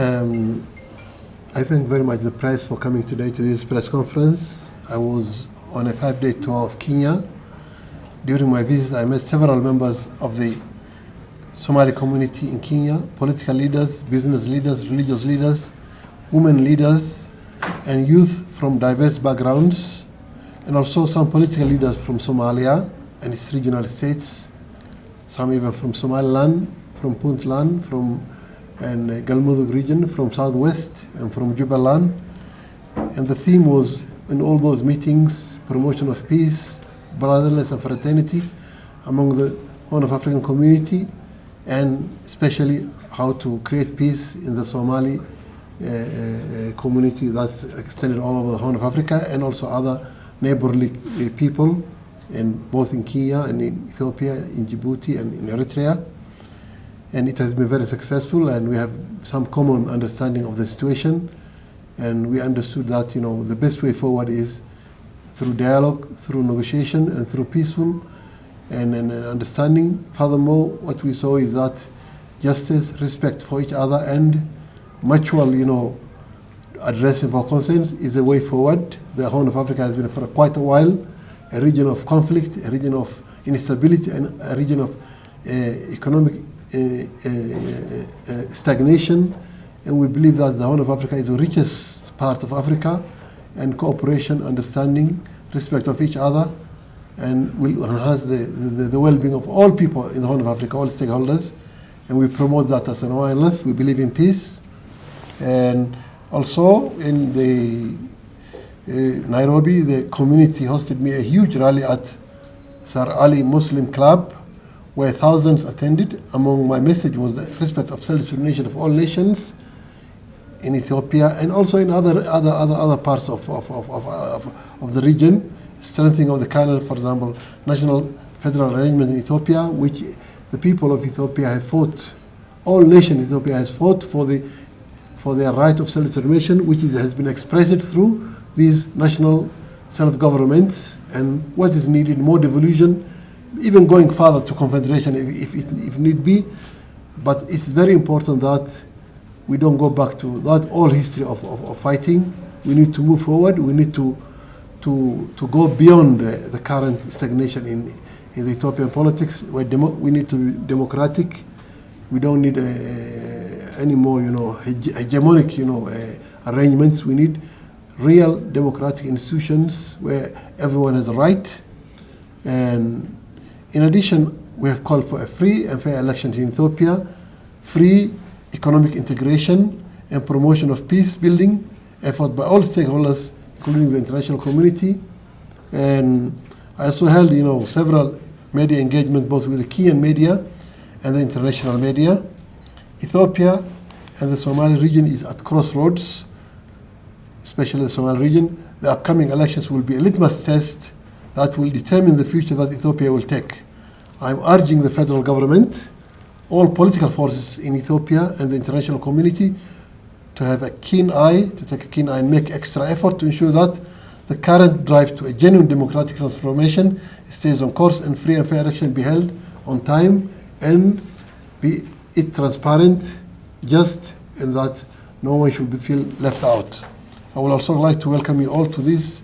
I thank very much the press for coming today to this press conference. I was on a 5-day tour of Kenya. During my visit, I met several members of the Somali community in Kenya, political leaders, business leaders, religious leaders, women leaders, and youth from diverse backgrounds, and also some political leaders from Somalia and its regional states, some even from Somaliland, from Puntland, from Galmudug region, from Southwest, and from Jubaland. And the theme was, in all those meetings, promotion of peace, brotherliness and fraternity among the Horn of African community, and especially how to create peace in the Somali community that's extended all over the Horn of Africa, and also other neighborly people, both in Kenya and in Ethiopia, in Djibouti and in Eritrea. And it has been very successful, and we have some common understanding of the situation. And we understood that, the best way forward is through dialogue, through negotiation, and through peaceful and understanding. Furthermore, what we saw is that justice, respect for each other, and mutual, addressing of concerns is a way forward. The Horn of Africa has been for quite a while a region of conflict, a region of instability, and a region of economic stagnation. And we believe that the Horn of Africa is the richest part of Africa, and cooperation, understanding, respect of each other, and will enhance the well-being of all people in the Horn of Africa, all stakeholders. And we promote that as an ONLF. We believe in peace. And also in the Nairobi, the community hosted me a huge rally at Sir Ali Muslim Club, where thousands attended. Among my message was the respect of self-determination of all nations in Ethiopia, and also in other parts of the region, strengthening of the kind, for example, national federal arrangement in Ethiopia, which the people of Ethiopia have fought. All nations in Ethiopia has fought for their right of self-determination, which has been expressed through these national self-governments, and what is needed, more devolution, even going further to confederation if need be. But it's very important that we don't go back to that old history of fighting. We need to move forward. We need to go beyond the current stagnation in the Ethiopian politics. We need to be democratic. We don't need any more, hegemonic, arrangements. We need real democratic institutions where everyone has a right. And in addition, we have called for a free and fair election in Ethiopia, free economic integration, and promotion of peace-building effort by all stakeholders, including the international community. And I also held, several media engagements, both with the Kenyan media and the international media. Ethiopia and the Somali region is at crossroads, especially the Somali region. The upcoming elections will be a litmus test that will determine the future that Ethiopia will take. I'm urging the federal government, all political forces in Ethiopia, and the international community to have a keen eye, to take a keen eye and make extra effort to ensure that the current drive to a genuine democratic transformation stays on course, and free and fair election be held on time, and be it transparent, just, and that no one should feel left out. I would also like to welcome you all to this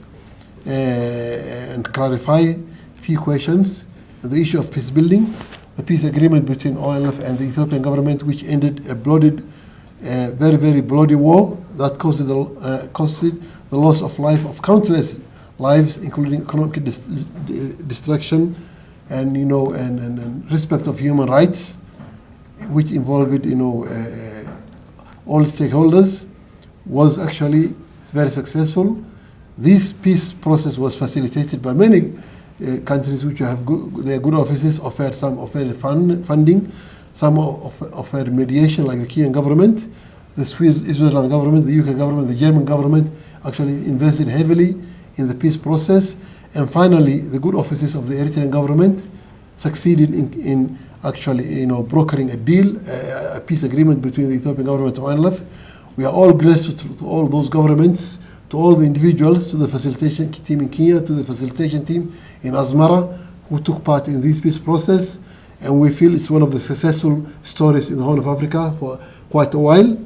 and clarify a few questions. The issue of peace building, the peace agreement between ONLF and the Ethiopian government, which ended a very, very bloody war that caused the loss of life of countless lives, including economic destruction and and respect of human rights, which involved all stakeholders, was actually very successful. This peace process was facilitated by many countries which have their good offices, offered funding, some offered mediation, like the Kenyan government, the Swiss Israeli government, the UK government, the German government actually invested heavily in the peace process. And finally, the good offices of the Eritrean government succeeded in actually brokering a deal, a peace agreement between the Ethiopian government and ONLF. We are all grateful to all those governments, to all the individuals, to the facilitation team in Kenya, to the facilitation team in Asmara, who took part in this peace process. And we feel it's one of the successful stories in the Horn of Africa for quite a while.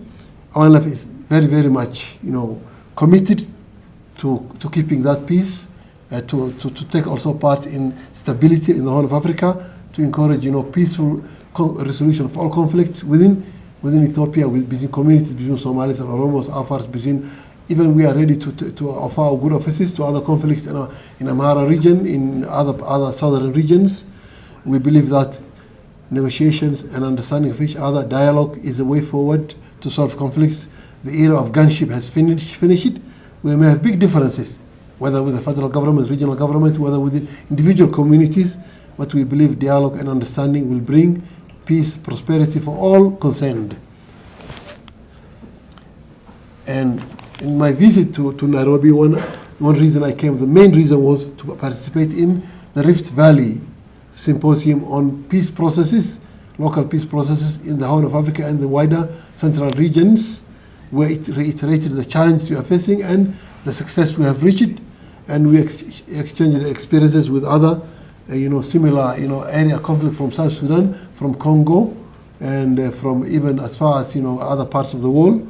ONLF is very, very much, committed to keeping that peace, to take also part in stability in the Horn of Africa, to encourage, peaceful resolution of all conflicts within Ethiopia, between communities, between Somalis and Oromos, Afars, even we are ready to offer our good offices to other conflicts in Amhara region, in other southern regions. We believe that negotiations and understanding of each other, dialogue is a way forward to solve conflicts. The era of gunship has finished. We may have big differences, whether with the federal government, regional government, whether with the individual communities, but we believe dialogue and understanding will bring peace, prosperity for all concerned. And in my visit to Nairobi, one reason I came, the main reason was to participate in the Rift Valley Symposium on peace processes, local peace processes in the Horn of Africa and the wider central regions, where it reiterated the challenge we are facing and the success we have reached, and we exchanged experiences with other, similar, area conflict from South Sudan, from Congo, and from even as far as, other parts of the world.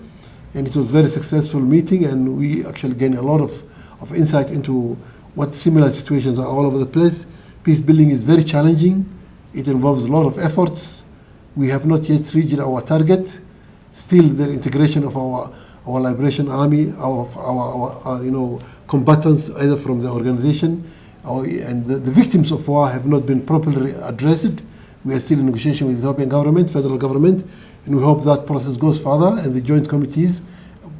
And it was a very successful meeting, and we actually gained a lot of insight into what similar situations are all over the place. Peace building is very challenging. It involves a lot of efforts. We have not yet reached our target. Still, the integration of our liberation army, our combatants, either from the organization, and the victims of war have not been properly addressed. We are still in negotiation with the Ethiopian government, federal government, and we hope that process goes further, and the joint committees,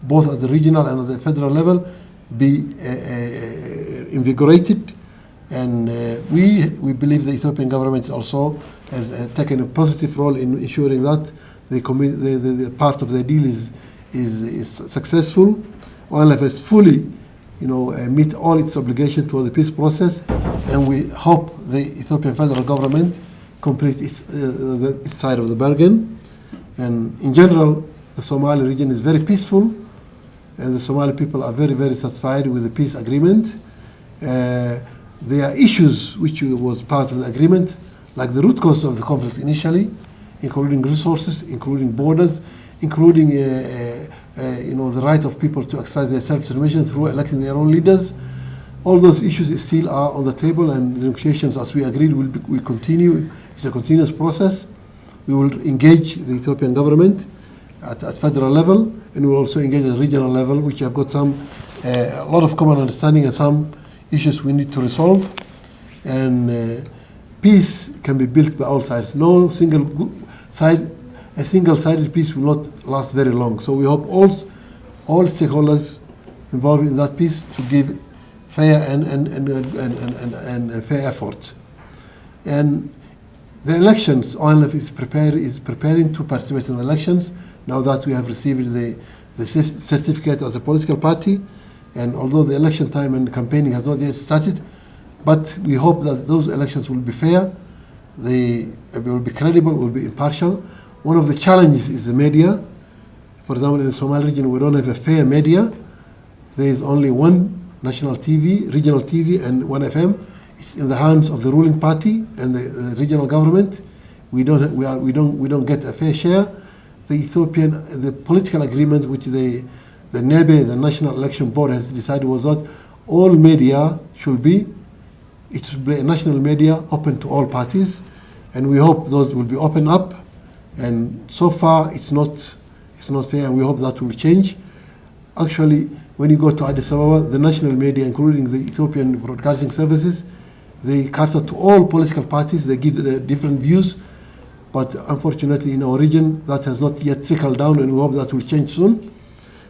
both at the regional and at the federal level, be invigorated. And we believe the Ethiopian government also has taken a positive role in ensuring that the part of the deal is successful. ONLF has fully, meet all its obligations toward the peace process, and we hope the Ethiopian federal government complete its side of the bargain. And in general, the Somali region is very peaceful, and the Somali people are very, very satisfied with the peace agreement. There are issues which was part of the agreement, like the root cause of the conflict initially, including resources, including borders, including the right of people to exercise their self-determination through electing their own leaders. All those issues still are on the table, and the negotiations, as we agreed, will continue. It's a continuous process. We will engage the Ethiopian government at federal level, and we will also engage at the regional level, which have got a lot of common understanding and some issues we need to resolve. And peace can be built by all sides. No single side, a single-sided peace will not last very long. So we hope all stakeholders involved in that peace to give fair and fair effort. And the elections, ONLF is preparing to participate in the elections now that we have received the certificate as a political party. And although the election time and the campaigning has not yet started, but we hope that those elections will be fair, they will be credible, will be impartial. One of the challenges is the media. For example, in the Somali region, we don't have a fair media. There is only one national TV, regional TV, and one FM. It's in the hands of the ruling party and the regional government. We don't get a fair share. The political agreement which the NEBE, the National Election Board, has decided was that all media should be a national media open to all parties, and we hope those will be opened up. And so far, it's not fair, and we hope that will change. Actually, when you go to Addis Ababa, the national media, including the Ethiopian broadcasting services, they cater to all political parties. They give their different views, but unfortunately, in our region, that has not yet trickled down, and we hope that will change soon.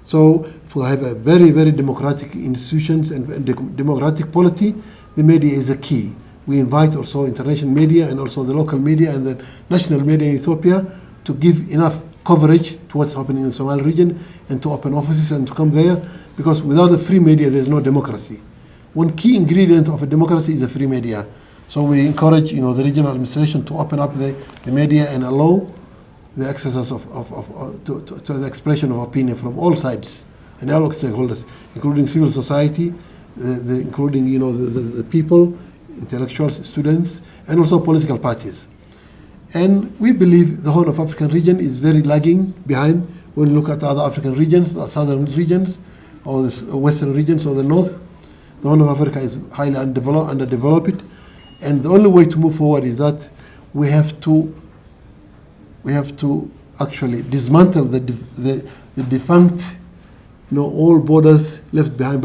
So, to have a very, very democratic institutions and democratic polity, the media is a key. We invite also international media and also the local media and the national media in Ethiopia to give enough coverage to what's happening in the Somali region and to open offices and to come there, because without a free media, there's no democracy. One key ingredient of a democracy is a free media. So we encourage, the regional administration to open up the media and allow the access to the expression of opinion from all sides and all stakeholders, including civil society, including the people, intellectuals, students, and also political parties. And we believe the Horn of African region is very lagging behind when you look at other African regions, the southern regions, or the western regions, or the north, the Horn of Africa is highly underdeveloped. And the only way to move forward is that we have to actually dismantle the defunct, all borders left behind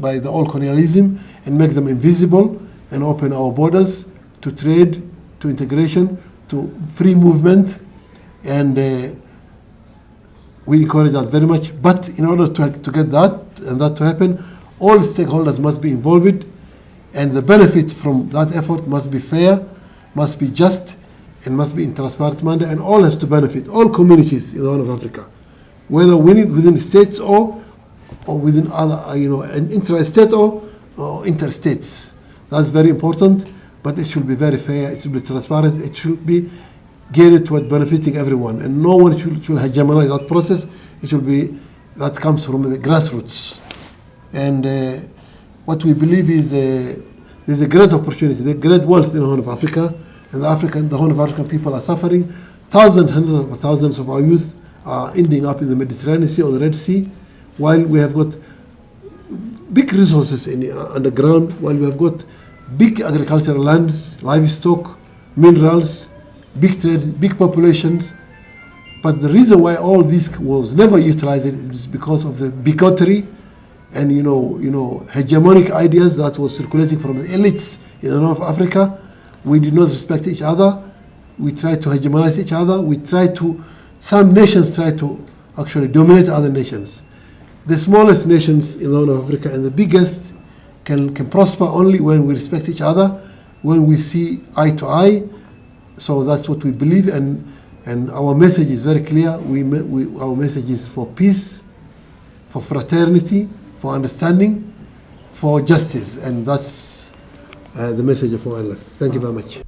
by the old colonialism, and make them invisible, and open our borders to trade, to integration, to free movement. And we encourage that very much. But in order to get that and that to happen, all stakeholders must be involved, and the benefit from that effort must be fair, must be just, and must be in transparent manner, and all has to benefit, all communities in the Horn of Africa, whether within states or within other, intra-state or interstates. That's very important, but it should be very fair, it should be transparent, it should be geared toward benefiting everyone, and no one should hegemonize that process. It should be, that comes from the grassroots. And what we believe is there's a great opportunity, there's great wealth in the Horn of Africa, and the Horn of African people are suffering. Hundreds of thousands of our youth are ending up in the Mediterranean Sea or the Red Sea, while we have got big resources underground, while we have got big agricultural lands, livestock, minerals, big trade, big populations. But the reason why all this was never utilized is because of the bigotry and hegemonic ideas that was circulating from the elites in the North of Africa. We did not respect each other. We tried to hegemonize each other. Some nations try to actually dominate other nations. The smallest nations in the Horn of Africa and the biggest can prosper only when we respect each other, when we see eye to eye. So that's what we believe, and our message is very clear. Our message is for peace, for fraternity, for understanding, for justice, and that's the message of ONLF. Thank you very much.